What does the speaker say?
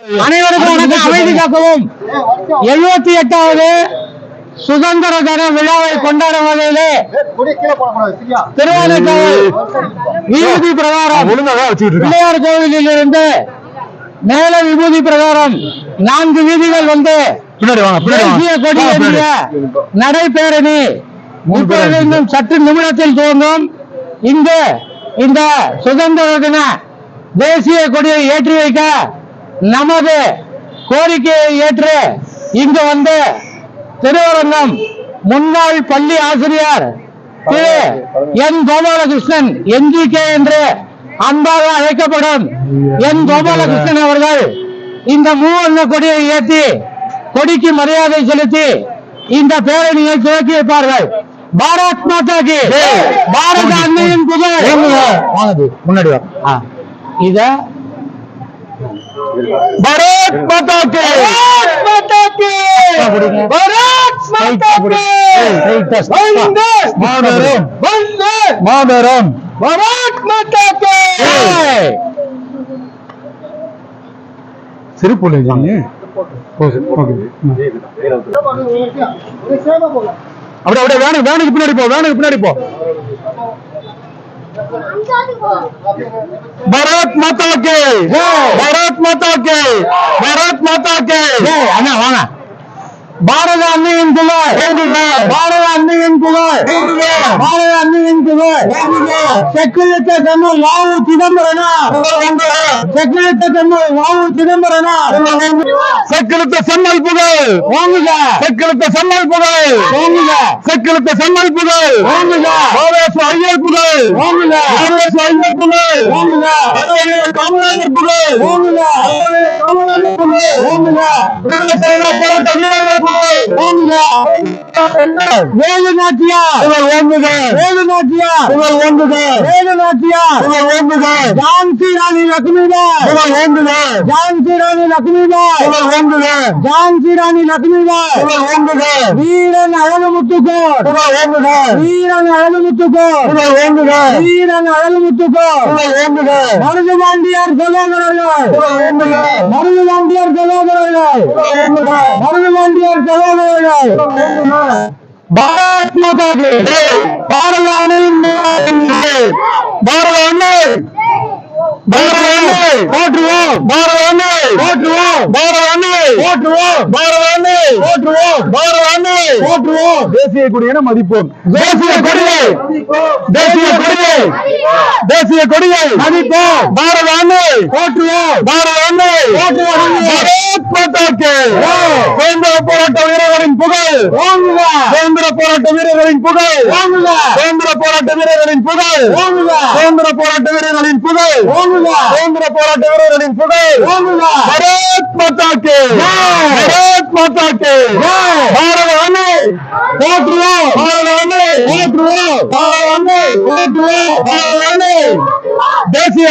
அனைவருக்கும் வணக்கம். அமைதி காக்கவும் 78வது சுதந்திர தின விழாவை கொண்டாடும் வகையிலே திருவானைக்காவல் விபூதி பிரகாரம் பிள்ளையார் கோவிலில் இருந்து மேல விபூதி பிரகாரம் 4 வீதிகள் வந்து தேசிய கொடி ஏற்றிய நடைபேரணி இப்பொழுதும் சற்று நிமிடத்தில் துவங்கும். இங்கு இந்த சுதந்திர தின தேசிய கொடியை ஏற்றி வைக்க நமது கோரிக்கையை ஏற்று இங்கு வந்து திருவரங்கம் முன்னாள் பள்ளி ஆசிரியர் திரு என் கோபாலகிருஷ்ணன் என்ஜிகே என்று அன்பாக அழைக்கப்படும் என் கோபாலகிருஷ்ணன் அவர்கள் இந்த மூவர்ண கொடியை ஏற்றி கொடிக்கு மரியாதை செலுத்தி இந்த பேரணியை துவக்கி வைப்பார்கள். பாரத் மாதா கி பாரத அன்னையின் புகழ். முன்னாடி இத பாரத் மாதா கி பாரத் மாதா கி மாதரம் மாதரம் பாரத் மாதா கி. சிரிப்புல அப்படியே வேனுக்கு பின்னாடி போ, வேனுக்கு பின்னாடி போ. பாரத் மாதா கி பாரத் மாதா கி பாரத் மாதா கி. அண்ணா வாங்க. பாரத அன்னையின் புகழ் பாரத அன்னையின் புகழ் பாரத அன்னையின் புகழ். செக்குலித்த தமிழ் வாவு சிதம்பரனார் செக்குலித்த தமிழ் வாவு சிதம்பரனார் செக்குலித்த செம்மல் புகழ் ஓங்குக செக்குலித்த செம்மல் புகழ் ஓங்குக செக்குலித்த செம்மல் புகழ் ஓங்குக ஓவேசு ஐயர் புகழ் ஓங்குக ஓவேசு ஐயர் புகழ் ஓங்குக காமராஜர் புகழ் ஓங்குக காமராஜர் புகழ் ஓங்குக வேலு நாச்சியார் வேலு நாச்சியார் வேலு நாச்சியார் ஜான்சி ராணி லட்சுமிபாய் ஜான்சி ராணி லட்சுமிபாய் ஜான்சி ராணி லட்சுமிபாய் வீரன் அழகுமுத்துக்கோர் வீரன் அழகுமுத்துக்கோர் வீரன் அழகுமுத்துக்கோர் மருதுபாண்டியார் சகோதரர்கள் மருதுபாண்டியார் சகோதரர்கள் மருதுபாண்டியார் சகோதரர்கள். பாரத் மாதா கி பாரத அன்னையின் பாரத அன்னை பாரத அன்னை போற்றுவோம் பாரத அன்னை போற்றுவோம் பாரத அன்னை போற்றுவோம் பாரத அன்னை போற்றுவோம் பாரத அன்னை போற்றுவோம். தேசிய கொடியை மதிப்போம் தேசிய கொடியை தேசிய கொடியை தேசிய கொடியை மதிப்போம் பாரத அன்னை போற்றுவோம் பாரத அன்னை போற்றுவோம். பாரத் மாதா கி சுதந்திர போராட்ட வீரர்களின் புகழ் சுதந்திர போராட்ட வீரர்களின் புகழ் சுதந்திர போராட்ட வீரர்களின் புகழ் சுதந்திர போராட்ட வீரர்களின் புகழ் சுதந்திர போராட்ட வீரர்களின் புகழ். பாரத் மாதா கி பாரத் மாதா கி பாரத அன்னை போற்றுவோம் பாரத அன்னை போற்றுவோம் பாரத அன்னை போற்றுவோம் பாரத அன்னை. தேசிய